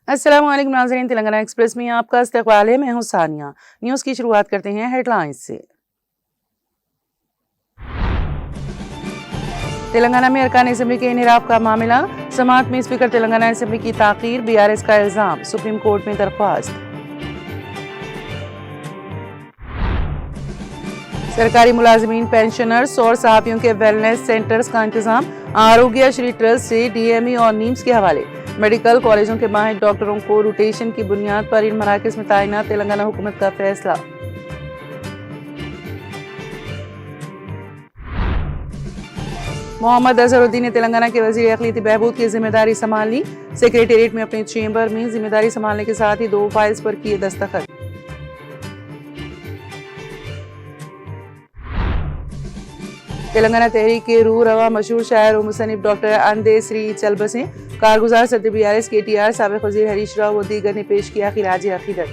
अस्सलाम वालेकुम नाज़रीन, तेलंगाना एक्सप्रेस में आपका इस्तकबाल है। मैं हूं सानिया। न्यूज़ की शुरुआत करते हैं हेडलाइंस से। तेलंगाना में अरकान असेंबली के इनहराफ का मामला, समाअत में स्पीकर तेलंगाना असेंबली की ताख़ीर, बीआरएस का इल्ज़ाम, सुप्रीम कोर्ट में दरख्वास्त। सरकारी मुलाजमीन, पेंशनर्स और सहाफ़ियों के वेलनेस सेंटर्स का इंतजाम, आरोग्य श्री ट्रस्ट से डीएमई और नीम्स के हवाले। मेडिकल कॉलेजों के माहिर डॉक्टरों को रोटेशन की बुनियाद पर इन मराकज़ में तैनात, तेलंगाना हुकूमत का फैसला। मोहम्मद अजहरुद्दीन ने तेलंगाना के वजीर अक़लीती बहबूद की जिम्मेदारी संभाल ली। सेक्रेटेरिएट में अपने चेंबर में जिम्मेदारी संभालने के साथ ही 2 फाइल्स पर किए दस्तखत। तेलंगाना तहरीक के रूह रवा मशहूर शायर और मुसन्निफ डॉक्टर अंदे श्री चलबसे, कारगुजार सदर बीआरएस KTR, साबिक़ वज़ीर हरीश राव व दीगर ने पेश किया खिराज अक़ीदत।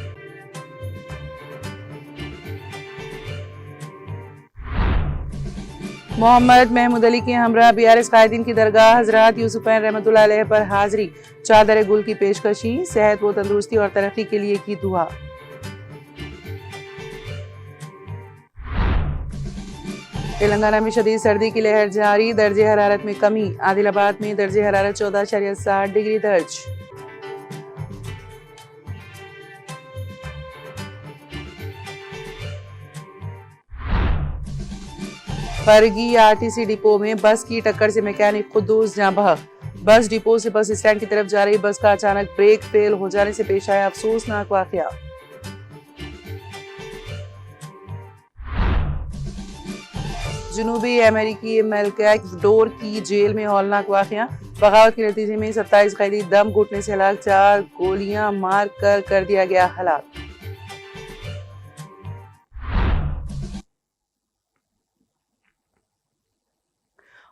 मोहम्मद महमूद अली के हमरा बीआरएस कायदीन की दरगाह हजरत यूसुफ़ैन रहमतुल्लाह अलैह पर हाजिरी, चादर गुल की पेशकशी, सेहत व तंदुरुस्ती और तरक्की के लिए की दुआ। तेलंगाना में शदीद सर्दी की लहर जारी, दर्जे हरारत में कमी, आदिलाबाद में दर्जे हरारत 14.7 डिग्री दर्ज। फरगी आरटीसी डिपो में बस की टक्कर से मैकेनिक खुद्दूस जाँ बहक। बस डिपो से बस स्टैंड की तरफ जा रही बस का अचानक ब्रेक फेल हो जाने से पेश आया अफसोसनाक वाकया। जनूबी अमेरिकी मेलकैडोर की जेल में हौलनाक वाकया, बगावत के नतीजे में 27 कैदी दम घुटने से हलाक, 4 गोलियां मार कर दिया गया हलाक।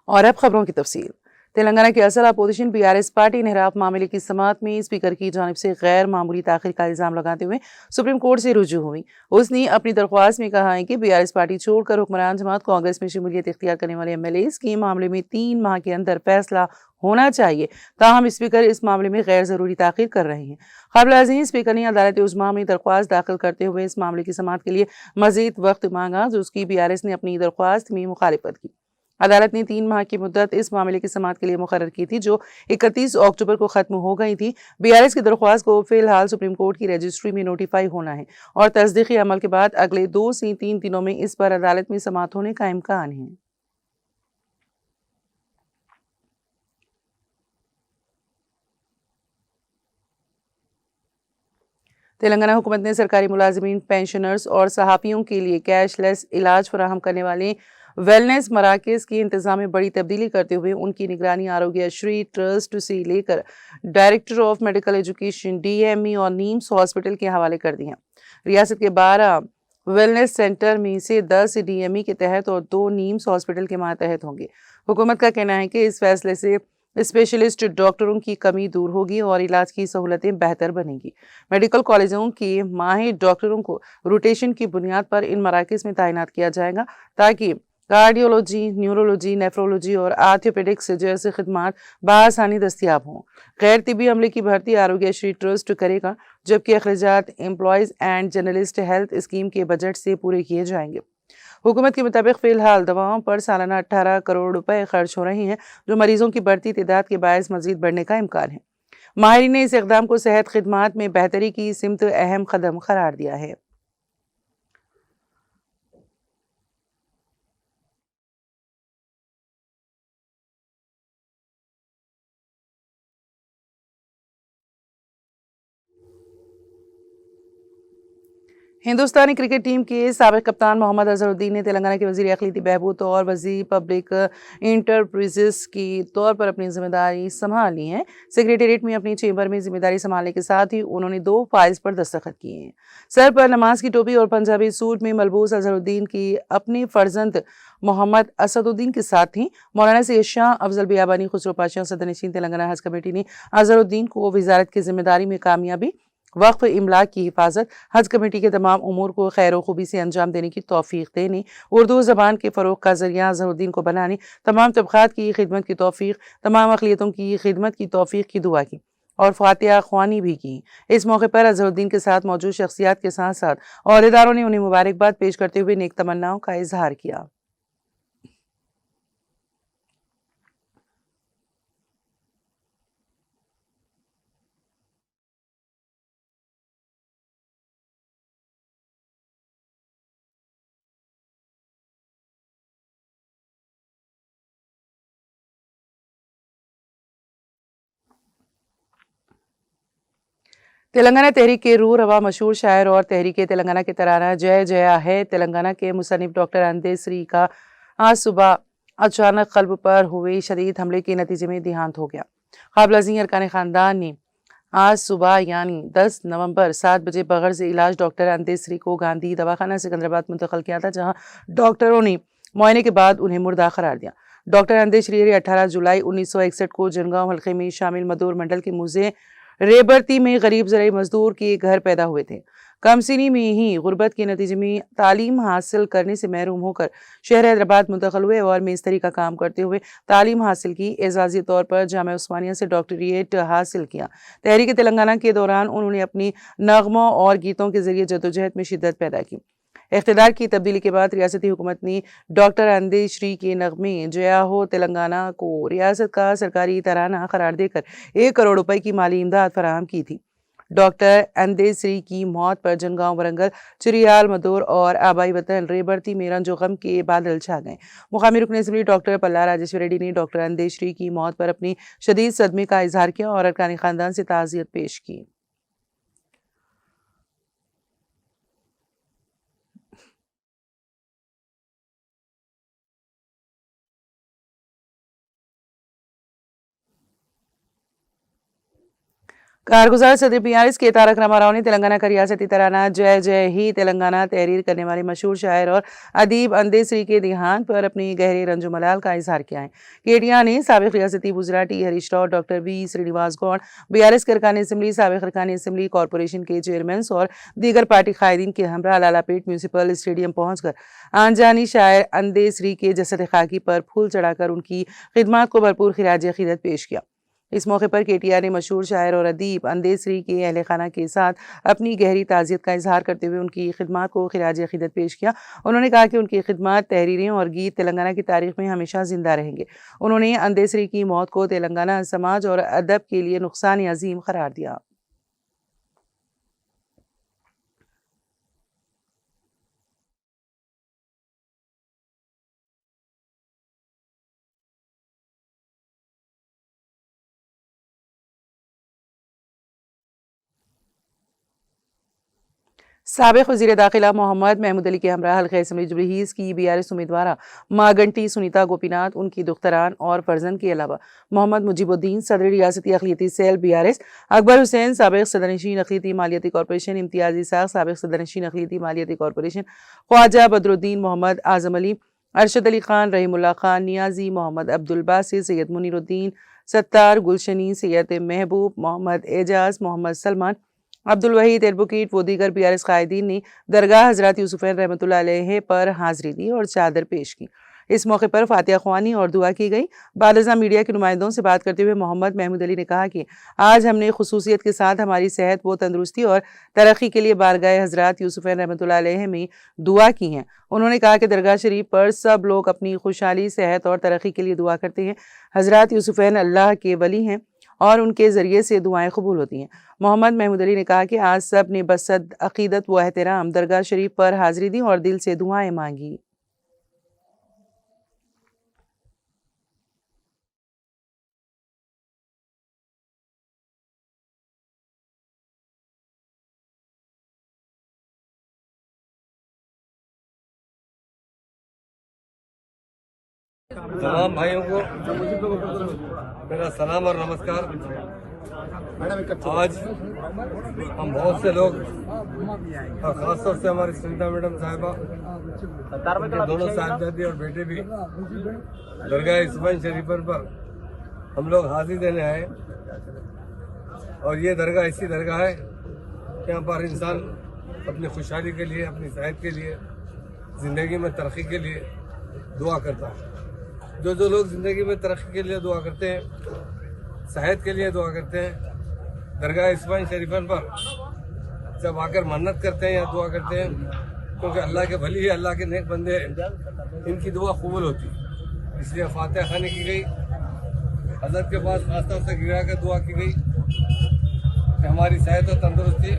और अब खबरों की तफसील। तेलंगाना की असल अपोजिशन बीआरएस पार्टी इनहराफ मामले की समाअत में स्पीकर की जानिब से गैर मामूली ताखिर का इल्ज़ाम लगाते हुए सुप्रीम कोर्ट से रुजू हुई। उसने अपनी दरख्वास्त में कहा है कि बीआरएस पार्टी छोड़कर हुक्मरान जमात कांग्रेस में शमूलियत इख्तियार करने वाले MLAs के मामले में 3 माह के अंदर फैसला होना चाहिए, ताहम स्पीकर इस मामले में गैर ज़रूरी ताखिर कर रहे हैं। क़ाबिल-ए-अज़ीम स्पीकर ने अदालत उज़्मा में दरख्वास्त दाखिल करते हुए इस मामले की समाअत के लिए मज़ीद वक्त मांगा, जिसकी बीआरएस ने अपनी दरख्वास्त में मुखालिफत की। अदालत ने 3 माह की मुद्दत इस मामले की समाअत के लिए मुकर्रर की थी, जो 31 अक्टूबर को खत्म हो गई थी। बीआरएस की दरख्वास्त को फिलहाल सुप्रीम कोर्ट की रजिस्ट्री में नोटिफाई होना है और तस्दीकी अमल के बाद अगले 2 से 3 दिनों में इस पर अदालत में समाअत होने का इम्कान है। तेलंगाना हुकूमत ने सरकारी मुलाजमीन, पेंशनर्स और सहाफ़ियों के लिए कैशलेस इलाज फराहम करने वाले वेलनेस मराकज़ के इंतज़ाम में बड़ी तब्दीली करते हुए उनकी निगरानी आरोग्य श्री ट्रस्ट से लेकर director of medical education DME और नीम्स हॉस्पिटल के हवाले कर दी हैं। रियासत के 12 वेलनेस सेंटर में से 10 DME के तहत और 2 नीम्स हॉस्पिटल के मातहत होंगे। हुकूमत का कहना है कि इस फैसले से स्पेशलिस्ट डॉक्टरों की कमी दूर होगी और इलाज की सहूलतें बेहतर बनेंगी। मेडिकल कॉलेजों के माहिर डॉक्टरों को रोटेशन की बुनियाद पर इन मराकज़ में तैनात किया जाएगा, ताकि कार्डियोलॉजी, न्यूरोलॉजी, नेफ्रोलॉजी और आर्थोपेडिक्स जैसे खिदमात बआसानी दस्तियाब हों। गैर तिबी अमले की भर्ती आरोग्य श्री ट्रस्ट करेगा, जबकि अखराजात employees and journalist health scheme के बजट से पूरे किए जाएंगे। हुकूमत के मुताबिक फ़िलहाल दवाओं पर सालाना 18 करोड़ रुपए खर्च हो रहे हैं, जो मरीजों की बढ़ती तादाद के बायस मजीद बढ़ने का इम्कान है। माहिरीन ने इस इक़दाम को सेहत खिदमात में बेहतरी की सिमत अहम कदम करार दिया है। हिंदुस्तानी क्रिकेट टीम के साबिक़ कप्तान मोहम्मद अजहरुद्दीन ने तेलंगाना के वज़ीर अक़लीती बहबूद और वज़ीर पब्लिक इंटरप्राइजेज़ के तौर पर अपनी जिम्मेदारी संभाल ली है। सेक्रेटेरिएट में अपनी चेंबर में जिम्मेदारी संभालने के साथ ही उन्होंने 2 फाइल्स पर दस्तखत किए हैं। सर पर नमाज की टोपी और पंजाबी सूट में मलबूस अजहरुद्दीन की अपने फर्जंद मोहम्मद असदुद्दीन के साथ थी। मौलाना सैयद शाह अफजल बियाबानी खुसरो पाशाह सदर-ए-नशीन तेलंगाना हज कमेटी ने अजहरुद्दीन को वजारत की जिम्मेदारी में कामयाबी, वक्फ इमलाक की हिफाजत, हज कमेटी के तमाम उमूर को खैर खूबी से अंजाम देने की तौफीक देने, उर्दू ज़बान के फ़रोग़ का ज़रिया अज़हरुद्दीन को बनाने, तमाम तबक़ात की खिदमत की तौफीक, तमाम अक़लियतों की खिदमत की तौफीक की दुआ की। और फातिहा ख्वानी भी की। इस मौके पर अजहरुद्दीन के साथ मौजूद शख्सियात के साथ साथ अहदेदारों ने उन्हें मुबारकबाद पेश करते हुए नेक तमन्नाओं का इजहार किया। तेलंगाना तहरीक के रूह रवा मशहूर शायर और तहरीक तेलंगाना के तराना जय जया है तेलंगाना के मुसन्निफ डॉक्टर अंदेश्री का आज सुबह अचानक कल्ब पर हुए शदीद हमले के नतीजे में देहांत हो गया। क़ाबिल-अज़ीम अरकान ख़ानदान ने आज सुबह यानी 10 नवंबर 7 बजे बग़र से इलाज डॉक्टर अंदेश्री को गांधी दवाखाना सिकंदराबाद मुंतकिल किया था, जहां डॉक्टरों ने मुआयने के बाद उन्हें मुर्दा करार दिया। डॉक्टर अंदेश्री 18 जुलाई 1961 को जनगांव हल्के में शामिल मदूर मंडल के मुझे रेबरती में गरीब ज़राई मजदूर के घर पैदा हुए थे। कमसिनी में ही गुर्बत के नतीजे में तालीम हासिल करने से महरूम होकर शहर हैदराबाद मुंतकिल हुए और मेस्तरी का काम करते हुए तालीम हासिल की। एजाजी तौर पर जामिया उस्मानिया से डॉक्टरेट हासिल किया। तहरीक तेलंगाना के दौरान उन्होंने अपनी नगमों और गीतों के जरिए जद्दोजहद में शिद्दत पैदा की। इख्तिदार की तब्दीली के बाद रियासती हुकूमत ने डॉक्टर अंदेश्री के नगमे जया हो तेलंगाना को रियासत का सरकारी तराना करार देकर 1 करोड़ रुपए की माली इमदाद फराहम की थी। डॉक्टर अंदेश्री की मौत पर जनगांव, वरंगल, चिरियाल, मदूर और आबाई वतन रेबरती में रंजो गम के बादल छा गए। मुकामी रुकन असम्बली डॉक्टर पल्ला राजेश्वर रेड्डी ने डॉक्टर अंदेश्री की मौत पर अपनी शदीद सदमे का इजहार किया और अरकान खानदान से ताज़ियत पेश की। कारगुजार सदर PRS के तारक रामाराव ने तेलंगाना का रियासती तराना जय जय ही तेलंगाना तहरीर करने वाले मशहूर शायर और अदीब अंदेश्री के देहांत पर अपनी गहरे रंजो मलाल का इजहार किया है। केटिया ने साबिक रियासती वुज़रा T Harish Rao, doctor V Srinivas Goud, BRS के अरकान असम्बली, साबिक अरकान असम्बली, कॉरपोरेशन के चेयरमैन और दीगर पार्टी कायदीन के हमरा लालापेट म्यूनसिपल स्टेडियम पहुंचकर आनजानी शायर अंदेश्री के जसद खाकी पर फूल चढ़ाकर उनकी खिदमत को भरपूर खिराज अकीदत पेश किया। इस मौके पर केटीआर ने मशहूर शायर और अदीब अंदेश्री के अहले खाना के साथ अपनी गहरी ताज़ियत का इजहार करते हुए उनकी खिदमत को खिराज अकीदत पेश किया। उन्होंने कहा कि उनकी खिदमत, तहरीरें और गीत तेलंगाना की तारीख में हमेशा जिंदा रहेंगे। उन्होंने अंदेश्री की मौत को तेलंगाना समाज और अदब के लिए नुकसान अजीम करार दिया। साबिक़ वज़ीर दाखिला मोहम्मद महमूद अली के हमरा हल्क़ा असम्बली जुबलीहिल्स की BRS उम्मीदवार मागंटी सुनीता गोपीनाथ, उनकी दुख्तरान और फर्जंद के अलावा मोहम्मद मुजीबुद्दीन सदर रियासती अक़लियती सेल BRS, अकबर हुसैन साबिक़ सदरनशीन अक़लियती मालियाती कॉरपोरेशन, इम्तियाज़ इसाक़ साबिक़ सदरनशीन अक़लियती मालियाती कॉरपोरेशन, ख्वाजा बदरुद्दीन मोहम्मद आज़म अली, अरशद अली खान, रहीमुल्लाह खान नियाज़ी, मोहम्मद अब्दुल बासित, सैयद मुनीरुद्दीन सत्तार, गुलशनी, सैयद महबूब, मोहम्मद एजाज, मोहम्मद सलमान, अब्दुल वहीद, एडवोकेट व दीगर BRS कायदीन ने दरगाह हज़रत यूसुफ़ैन रहमतुल्लाह अलैह पर हाज़िरी दी और चादर पेश की। इस मौके पर फातिहा ख्वानी और दुआ की गई। बादशाह मीडिया के नुमाइंदों से बात करते हुए मोहम्मद महमूद अली ने कहा कि आज हमने खुसूसियत के साथ हमारी सेहत व तंदुरुस्ती और तरक्की के लिए बारगाह हज़रत यूसुफ़ैन रहमतुल्लाह अलैह में दुआ की है। उन्होंने कहा कि दरगाह शरीफ पर सब लोग अपनी खुशहाली, सेहत और तरक्की के लिए दुआ करते हैं। हज़रत यूसुफ़ैन अल्लाह के वली हैं और उनके ज़रिए से दुआएं कबूल होती हैं। मोहम्मद महमूद अली ने कहा कि आज सब ने बसद अक़ीदत व एहतराम दरगाह शरीफ पर हाज़िरी दी और दिल से दुआएं मांगी। तमाम भाइयों को मेरा सलाम और नमस्कार। आज हम बहुत से लोग और ख़ासतौर से हमारी सुनीता मैडम साहिबा, उनके दोनों साहिबजादी और बेटे भी दरगाह यूसुफ़ैन शरीफ पर हम लोग हाज़िरी देने आए। और ये दरगाह ऐसी दरगाह है कि यहाँ पर इंसान अपनी खुशहाली के लिए, अपनी सेहत के लिए, ज़िंदगी में तरक्की के लिए दुआ करता है। जो लोग ज़िंदगी में तरक्की के लिए दुआ करते हैं, सेहत के लिए दुआ करते हैं, दरगाह इस्माइल शरीफन पर जब आकर मन्नत करते हैं या दुआ करते हैं, क्योंकि अल्लाह के भली है, अल्लाह के नेक बंदे हैं, इनकी दुआ कबूल होती है। इसलिए फातिहा खानी की गई, हज़रत के पास खासतौर से गिरा कर दुआ की गई कि हमारी सेहत और तंदुरुस्ती,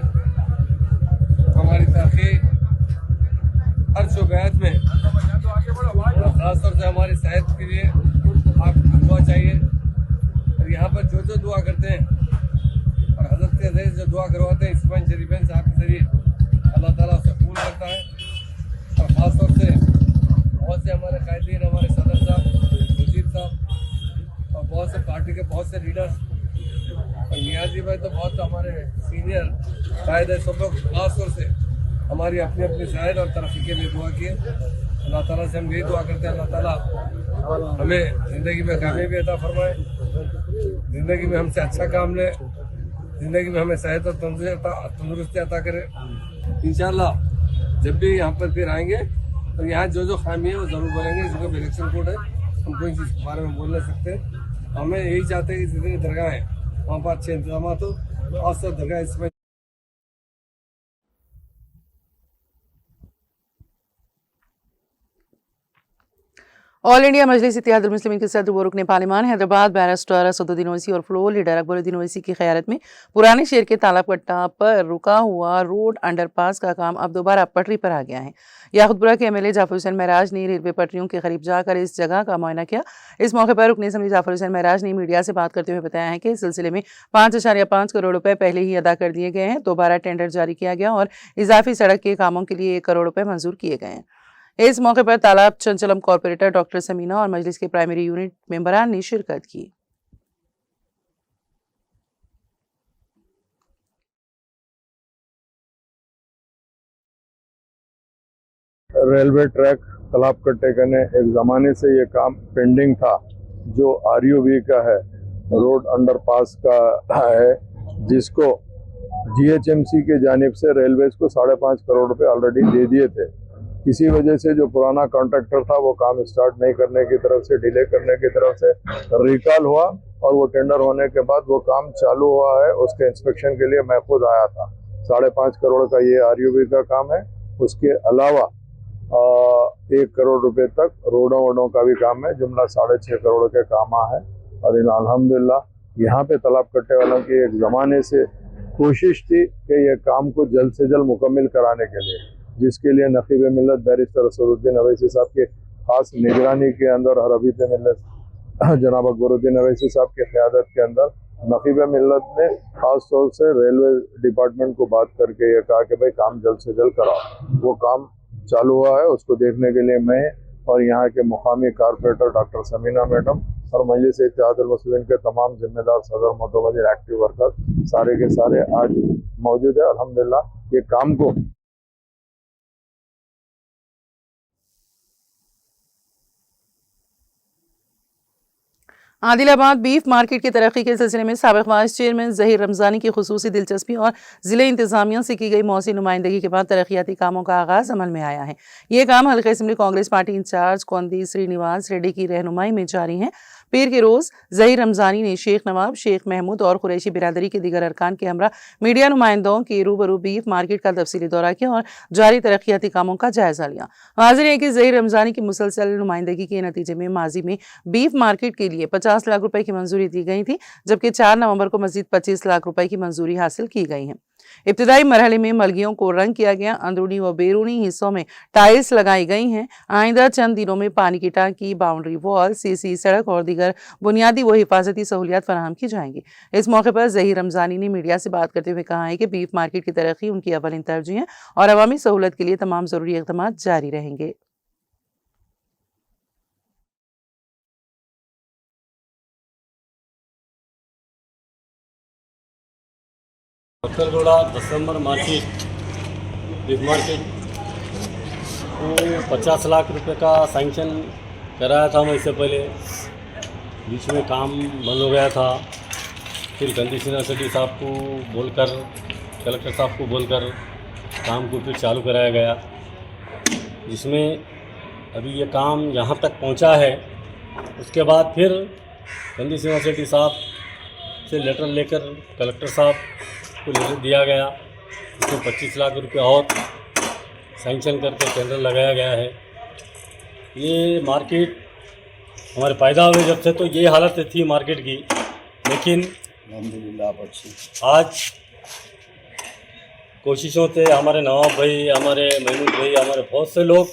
हमारी तरक्की हर शुबैत में, खासतौर से हमारी सेहत के लिए आपको दुआ चाहिए। और यहाँ पर जो दुआ करते हैं और हज़रत के जरिए जो दुआ करवाते हैं इस्माइल शरीफैन साहब के जरिए, अल्लाह ताला उसे कबूल करता है। और ख़ासतौर से बहुत से हमारे कायदीन, हमारे सदर साहब, वजीर साहब और बहुत से पार्टी के बहुत से लीडर्स और नियाजी भाई तो बहुत हमारे सीनियर कायदे, सब लोग खासतौर से हमारी अपनी अपनी शायद और तरक्की के लिए दुआ किए। अल्लाह ताला से हम यही दुआ करते हैं, अल्लाह ताला हमें ज़िंदगी में कामयाबी अता फरमाए, ज़िंदगी में हमसे अच्छा काम ले, ज़िंदगी में हमें सेहत और तंदुरुस्ती अता करे। इंशाअल्लाह जब भी यहाँ पर फिर आएंगे तो यहाँ जो खामी है वो ज़रूर बोलेंगे। इसका इलेक्शन कोड है, हम कोई चीज़ के बारे में बोल नहीं सकते। हमें यही चाहते हैं कि जितनी दरगाह है वहाँ पर अच्छे इंतजाम हो, और सब दरगाह इसमें। ऑल इंडिया मजलिस इत्तेहादुल मुस्लिमीन के सदर व रुकन पार्लिमान हैदराबाद बैरिस्टर असदुद्दीन ओवैसी और फ्लोर लीडर अकबरुद्दीन ओवैसी की क़यादत में पुराने शहर के तालाब कट्टा पर रुका हुआ रोड अंडरपास का काम अब दोबारा पटरी पर आ गया है। याकूतपुरा के एमएलए जाफर हुसैन महराज ने रेलवे पटरियों के करीब जाकर इस जगह का मुआयना किया। इस मौके पर रुकन असम्बली जाफर हुसैन महराज ने मीडिया से बात करते हुए बताया है कि इस सिलसिले में 5.5 करोड़ रुपए पहले ही अदा कर दिए गए हैं। दोबारा टेंडर जारी किया गया और इजाफी सड़क के कामों के लिए 1 करोड़ रुपए मंजूर किए गए हैं। इस मौके पर तालाब चंचलम कॉर्पोरेटर डॉक्टर समीना और मजलिस के प्राइमरी यूनिट मेंबरान ने शिरकत की। रेलवे ट्रैक तालाब कट्टे करने एक ज़माने से ये काम पेंडिंग था, जो आरयूबी का है, रोड अंडरपास का है, जिसको जीएचएमसी के जानिब से रेलवेज को 5.5 करोड़ रुपए ऑलरेडी दे दिए थे। किसी वजह से जो पुराना कॉन्ट्रैक्टर था वो काम स्टार्ट नहीं करने की तरफ से, डिले करने की तरफ से रिकॉल हुआ और वो टेंडर होने के बाद वो काम चालू हुआ है। उसके इंस्पेक्शन के लिए मैं खुद आया था। 5.5 करोड़ का ये आरयूबी का काम है। उसके अलावा 1 करोड़ रुपए तक रोडों वोडों का भी काम है। जुमला 6.5 करोड़ के काम है। और अल्हम्दुलिल्लाह यहाँ पे तालाब कट्टे वालों की एक ज़माने से कोशिश थी कि ये काम को जल्द से जल्द मुकम्मल कराने के लिए, जिसके लिए नकीब मिल्लत बैरिस्टर असदुद्दीन ओवैसी साहब के खास निगरानी के अंदर और अभी मिल्लत जनाब अकबरुद्दीन ओवैसी साहब की क़यादत के अंदर नकीब मिल्लत ने खास तौर से रेलवे डिपार्टमेंट को बात करके ये कहा कि भाई काम जल्द से जल्द कराओ। वो काम चालू हुआ है। उसको देखने के लिए मैं और यहाँ के मुकामी कारपोरेटर डॉक्टर समीना मैडम और मजलिस इत्तेहादुल मुस्लिमीन के तमाम जिम्मेदार सदर मोतवज़िर एक्टिव वर्कर सारे के सारे आज मौजूद है। अल्हम्दुलिल्लाह ये काम को आदिलाबाद बीफ मार्केट की तरक्की के सिलसिले में साबिक़ वाइस चेयरमैन ज़हीर रमज़ानी की खुसूसी दिलचस्पी और ज़िले इंतज़ामिया से की गई मौसी नुमाइंदगी के बाद तरक्याती कामों का आगाज़ अमल में आया है। ये काम हल्का assembly Congress party incharge Koundi Srinivas Reddy की रहनुमाई में जारी हैं। पीर के रोज़ ज़हीर रमज़ानी ने शेख नवाब, शेख महमूद और कुरैशी बिरादरी के दीगर अरकान के हमरा मीडिया नुमाइंदों के रूबरू बीफ मार्केट का तफसीली दौरा किया और जारी तरक्याती कामों का जायजा लिया। हाजिर है कि ज़हीर रमज़ानी की मुसलसल नुमाइंदगी के नतीजे में माजी में बीफ मार्केट के लिए 50 लाख रुपए की मंजूरी दी गई थी, जबकि 4 नवंबर को मजीद 25 लाख रुपए की मंजूरी हासिल की गई है। इब्तिदाई मरहले में मलगियों को रंग किया गया, अंदरूनी व बैरूनी हिस्सों में टाइल्स लगाई गई हैं। आइंदा चंद दिनों में पानी की टांकी, बाउंड्री वॉल, सीसी सड़क और दीगर बुनियादी व हिफाजती सहूलियात फराहम की जाएंगी। इस मौके पर ज़हीर रमज़ानी ने मीडिया से बात करते हुए कहा है कि बीफ मार्केट की तरक्की उनकी अव्वलिन तरजीह है और अवामी सहूलत के लिए तमाम ज़रूरी इक़दाम जारी रहेंगे। पत्थरगोड़ा 10 नंबर मार्केट बीफ मार्केट को 50 लाख रुपए का सैंक्शन कराया था मैं इससे पहले। बीच में काम बंद हो गया था, फिर कंडीशनर सेक्रेटरी साहब को बोलकर, कलेक्टर साहब को बोलकर काम को फिर चालू कराया गया, जिसमें अभी ये काम यहाँ तक पहुँचा है। उसके बाद फिर कंडीशनर सेक्रेटरी साहब से लेटर लेकर कलेक्टर साहब को दिया गया। उसमें 25 लाख रुपए और सैंक्शन करके टेंडर लगाया गया है। ये मार्केट हमारे पैदा हुए जब से तो ये हालत थी मार्केट की, लेकिन अल्हम्दुलिल्लाह आज कोशिशों से हमारे नवाब भाई, हमारे महमूद भाई, हमारे बहुत से लोग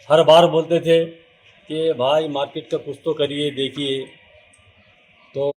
हर बार बोलते थे कि भाई मार्केट का कुछ तो करिए, देखिए। तो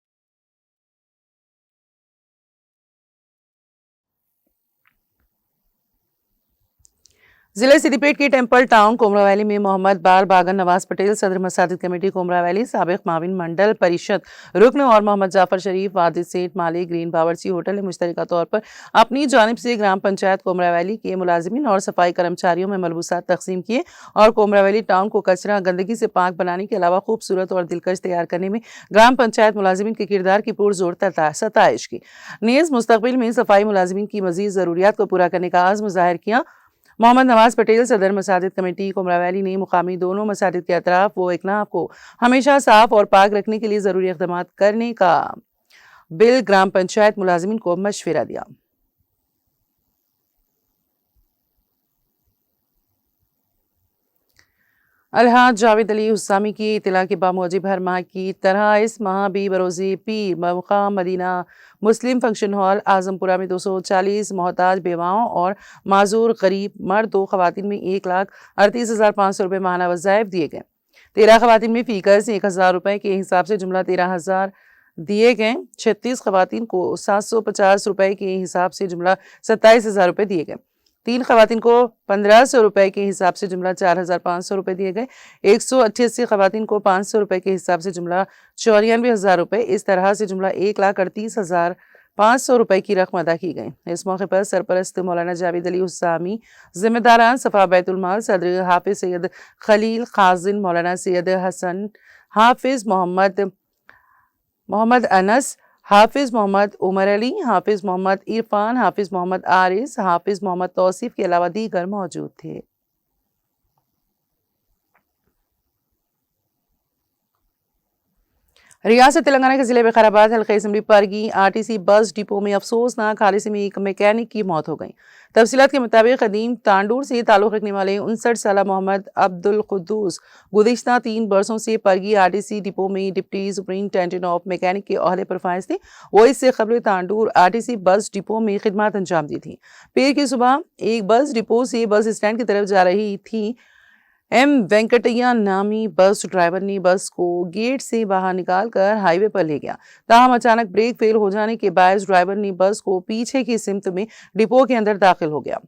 जिले सिद्दीपेट के टेम्पल टाउन कोमरा वैली में मोहम्मद बाल बागन नवाज पटेल सदर मसाजिद कमेटी कोमरा वैली, साबिक माविन मंडल परिषद रुकन और मोहम्मद जाफर शरीफ वादिद सेठ मालिक ग्रीन बावर्ची होटल ने मुश्तरका तौर पर अपनी जानिब से ग्राम पंचायत कोमरा वैली के मुलाजिमीन और सफाई कर्मचारियों में मलबूसात तकसीम किए और कोमरा वैली टाउन को कचरा गंदगी से पाक बनाने के अलावा खूबसूरत और दिलकश तैयार करने में ग्राम पंचायत मुलाजिमीन के किरदार की पुरजोर सताइश की। नेज़ मुस्तकबिल में सफाई मुलाजिमीन की मजीद ज़रूरियात को पूरा करने का आज़्म ज़ाहिर किया। मोहम्मद नवाज पटेल सदर मसाजिद कमेटी कोमरा वैली ने मुकामी दोनों मसाजिद के अतराफ व एकनाफ को हमेशा साफ और पाक रखने के लिए ज़रूरी इक़दाम करने का बिल ग्राम पंचायत मुलाजिमीन को मशवरा दिया। अलहाज जावेद अली हुस्सामी की इतला के बामूजिब हर माह की तरह इस माह भी बरोज़े पीर मकाम मदीना मुस्लिम फंक्शन हॉल आजमपुरा में 240 मोहताज बेवाओं और माजूर गरीब मर्द 2 खवातीन में 1,38,500 रुपये माहाना वज़ाइफ दिए गए। 13 खवातीन में फ़ीकस 1,000 रुपये के हिसाब से जुमला 13,000 दिए गए। 36 खवातीन को 750 रुपये के हिसाब से जुमला 27,000 रुपये दिए गए। 3 खवातीन को 1,500 रुपये के हिसाब से जुमला 4,500 रुपये दिए गए। 188 खवातीन को 500 रुपये के हिसाब से जुमला 94,000 रुपये, इस तरह से जुमला 1,38,500 रुपये की रकम अदा की गई। इस मौके पर सरपरस्त मौलाना जावेद अली हुस्सामी, जिम्मेदारान सफ़ा बैतुल माल सदर हाफिज सैयद खलील खाजिन, मौलाना सैयद हसन, हाफिज मोहम्मद अनस, हाफिज मोहम्मद उमर अली, हाफिज मोहम्मद इरफान, हाफिज मोहम्मद आरिस, हाफिज मोहम्मद तौसीफ के अलावा दीगर मौजूद थे। रियासत तेलंगाना के जिले विकाराबाद हल्का assembly Pargi RTC bus depot में अफसोसनाक हादसे में एक मैकेनिक की मौत हो गई। तफसीलात के मुताबिक कदीम तांडूर से ताल्लुक़ रखने वाले 59 साला मोहम्मद अब्दुल कुद्दूस गुज़िश्ता 3 बरसों से परगी आरटीसी डिपो में डिप्टी सुपरिंटेंडेंट ऑफ मैकेनिक के ओहदे पर फाइज थे। वो इससे कबल तांडूर आरटीसी बस डिपो में खिदमत अंजाम दी थी। पीर की सुबह एक बस डिपो से बस स्टैंड की तरफ जा रही थी। एम वेंकटैया नामी बस ड्राइवर ने बस को गेट से बाहर निकालकर हाईवे पर ले गया। ताहम अचानक ब्रेक फेल हो जाने के बायस ड्राइवर ने बस को पीछे की सिमत में डिपो के अंदर दाखिल हो गया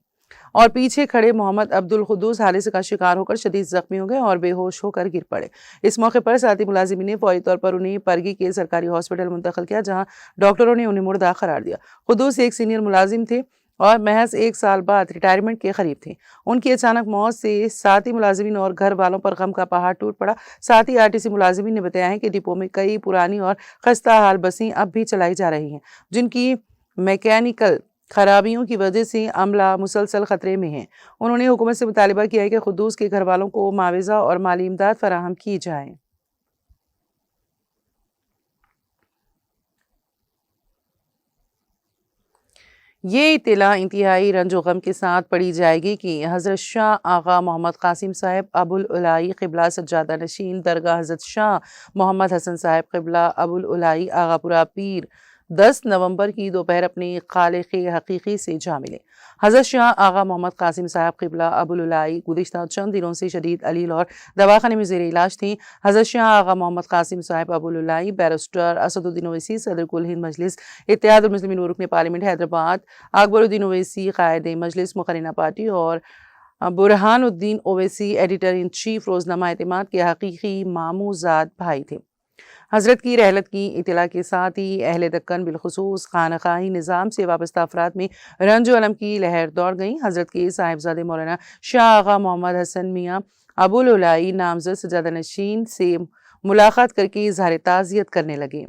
और पीछे खड़े मोहम्मद अब्दुल कुद्दूस हादसे का शिकार होकर शदीद जख्मी हो गए और बेहोश होकर गिर पड़े। इस मौके पर साथी मुलाजिमीन ने फौरी तौर पर उन्हें परगी के सरकारी हॉस्पिटल मुंतकिल किया, जहां डॉक्टरों ने उन्हें मुर्दा करार दिया। कुद्दूस एक सीनियर मुलाजिम थे और महज 1 साल बाद रिटायरमेंट के करीब थे। उनकी अचानक मौत से साथी मुलाजिमीन और घर वालों पर गम का पहाड़ टूट पड़ा। साथ ही आरटीसी मुलाजिमीन ने बताया है कि डिपो में कई पुरानी और खस्ता हाल बसें अब भी चलाई जा रही हैं, जिनकी मैकेनिकल खराबियों की वजह से अमला मुसलसल खतरे में है। उन्होंने हुकूमत से मुतालिबा किया है कि कुद्दूस के घर वालों को मुआवजा और माली इमदाद फराहम की जाए। ये इत्तला इंतहाई रंजो गम के साथ पढ़ी जाएगी कि हज़रत शाह आगा मोहम्मद कासिम साहिब अबुल उलाई क़िबला सज्जादा नशीन दरगाह हज़रत शाह मोहम्मद हसन साहिब क़िबला अबुल उलाई आगापुरा पीर 10 नवंबर की दोपहर अपने खालिक़ हकीकी से जा मिले। हज़रत शाह आगा मोहम्मद कासिम साहिब क़िबला अबुल उलाई गुज़िश्ता चंद दिनों से शदीद अलील और दवाखाने में ज़ेर इलाज थी। हज़रत शाह आगा मोहम्मद कासिम साहिब अबुल उलाई बैरिस्टर असदुद्दीन ओवैसी सदर कुल हिंद मजलिस इत्तेहादुल मुस्लिमीन व रुकन पार्लियामेंट हैदराबाद, अकबरुद्दीन ओवैसी क़ायदे मजलिस मुक़र्रिना पार्टी और Burhanuddin Owaisi editor in chief रोज़नामा एतमाद के हकीकी मामूज़ाद भाई थे। हज़रत की रहलत की इत्तला के साथ ही अहले दक्कन बिलखुसूस खानकाही निज़ाम से वाबस्ता अफराद में रंज अलम की लहर दौड़ गई। हज़रत के साहिबजादे मौलाना शाह आगा मोहम्मद हसन मियाँ अबुल उलाई नामज़द सज्जादा नशीन से मुलाकात करके इज़हार ताज़ियत करने लगे।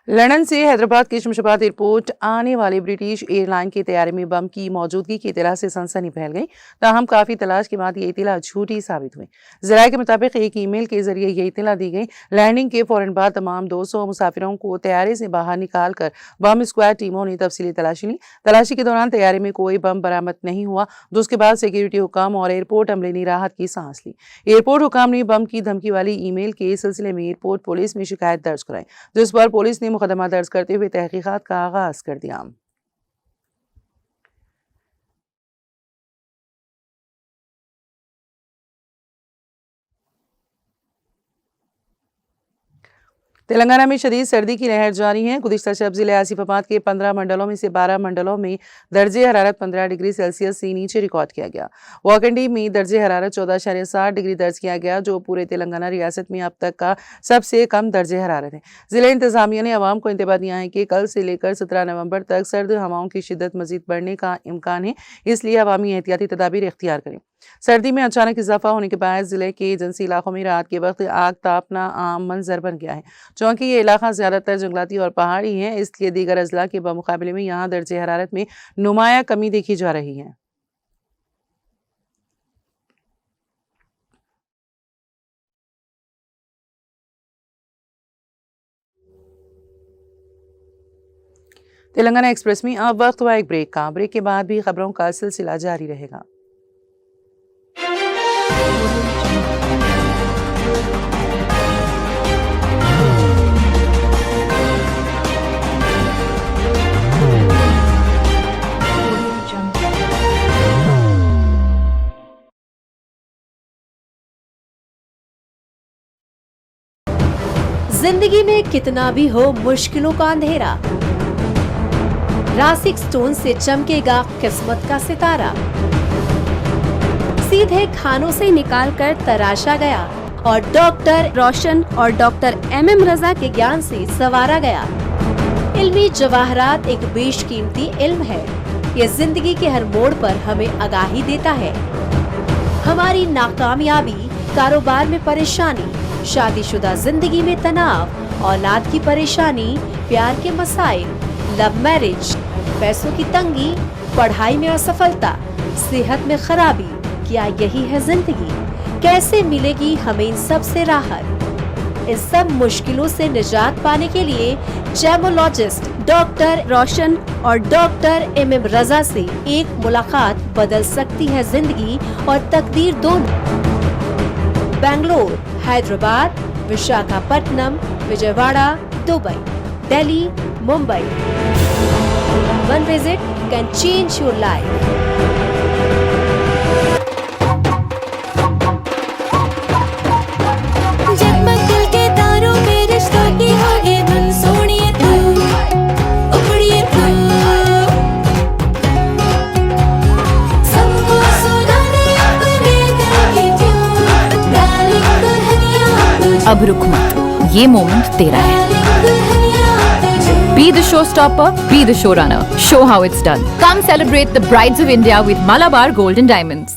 लंदन से हैदराबाद की शमशाबाद एयरपोर्ट आने वाले ब्रिटिश एयरलाइन की तैयारी में बम की मौजूदगी की इत्तला से सनसनी फैल गई। ताहम काफ़ी तलाश के बाद ये इत्तला झूठी साबित हुई। ज़राए के मुताबिक एक ईमेल के जरिए ये इत्तला दी गई। लैंडिंग के फ़ौरन बाद तमाम 200 मुसाफिरों को तैयारे से बाहर निकाल कर बम स्क्वाड टीमों ने तफसीली तलाशी ली। तलाशी के दौरान तैयारे में कोई बम बरामद नहीं हुआ, जिसके बाद सिक्योरिटी हुकाम और एयरपोर्ट अमले ने राहत की सांस ली। एयरपोर्ट हुकाम ने बम की धमकी वाली ईमेल के सिलसिले में एयरपोर्ट पुलिस में शिकायत दर्ज कराई, जिस पर पुलिस ने मुकदमा दर्ज करते हुए तहकीकात का आगाज कर दिया। तेलंगाना में शदीद सर्दी की लहर जारी है। गुज़िश्ता शब ज़िले आसिफाबाद के 15 मंडलों में से 12 मंडलों में दर्जे हरारत 15 डिग्री सेल्सियस से नीचे रिकॉर्ड किया गया। वाकंडी में दर्जे हरारत 14.7 डिग्री दर्ज किया गया, जो पूरे तेलंगाना रियासत में अब तक का सबसे कम दर्जे हरारत है। ज़िले इंतजामिया ने अवाम को इंतबाह दिया है कि कल से लेकर 17 नवंबर तक सर्द हवाओं की शिद्दत मजीद बढ़ने का इम्कान है, इसलिए अवामी एहतियाती तदाबीर इख्तियार करें। सर्दी में अचानक इजाफा होने के बाद जिले के एजेंसी इलाकों में रात के वक्त आग तापना आम मंजर बन गया है। चूँकि ये इलाका ज़्यादातर जंगलाती और पहाड़ी है, इसलिए दीगर अजला के बमुकाबले में यहाँ दर्जे हरारत में नुमाया कमी देखी जा रही है। तेलंगाना एक्सप्रेस में अब वक्त हुआ एक ब्रेक का। ब्रेक के बाद भी खबरों का सिलसिला जारी रहेगा। जिंदगी में कितना भी हो मुश्किलों का अंधेरा, रासिक स्टोन से चमकेगा किस्मत का सितारा। सीधे खानों से निकालकर तराशा गया और डॉक्टर रोशन और डॉक्टर MM रजा के ज्ञान से संवारा गया। इल्मी जवाहरात एक बेशकीमती इल्म है। ये जिंदगी के हर मोड़ पर हमें आगाही देता है। हमारी नाकामयाबी, कारोबार में परेशानी, शादीशुदा जिंदगी में तनाव, औलाद की परेशानी, प्यार के मसाइल, लव मैरिज, पैसों की तंगी, पढ़ाई में असफलता, सेहत में खराबी, क्या यही है जिंदगी? कैसे मिलेगी हमें इन सब से राहत? इस सब मुश्किलों से निजात पाने के लिए जेमोलॉजिस्ट डॉक्टर रोशन और डॉक्टर MM रजा से एक मुलाकात बदल सकती है जिंदगी और तकदीर दोनों। Bangalore, Hyderabad, Visakhapatnam, Vijayawada, Dubai, Delhi, Mumbai. One visit can change your life. जगमग दिल के तारों में रिश्तों की होगी धुन, सोनिए तू, उखड़िए तू, सबको सुनाने अपने दिल की ट्यून, डार्लिंग दुल्हनिया तुझे, अब रुक मत, ये मोमेंट तेरा है। डार्लिंग दुल्हनिया तुझे। Be the showstopper, be the showrunner. Show how it's done. Come celebrate the brides of India with Malabar Gold and Diamonds.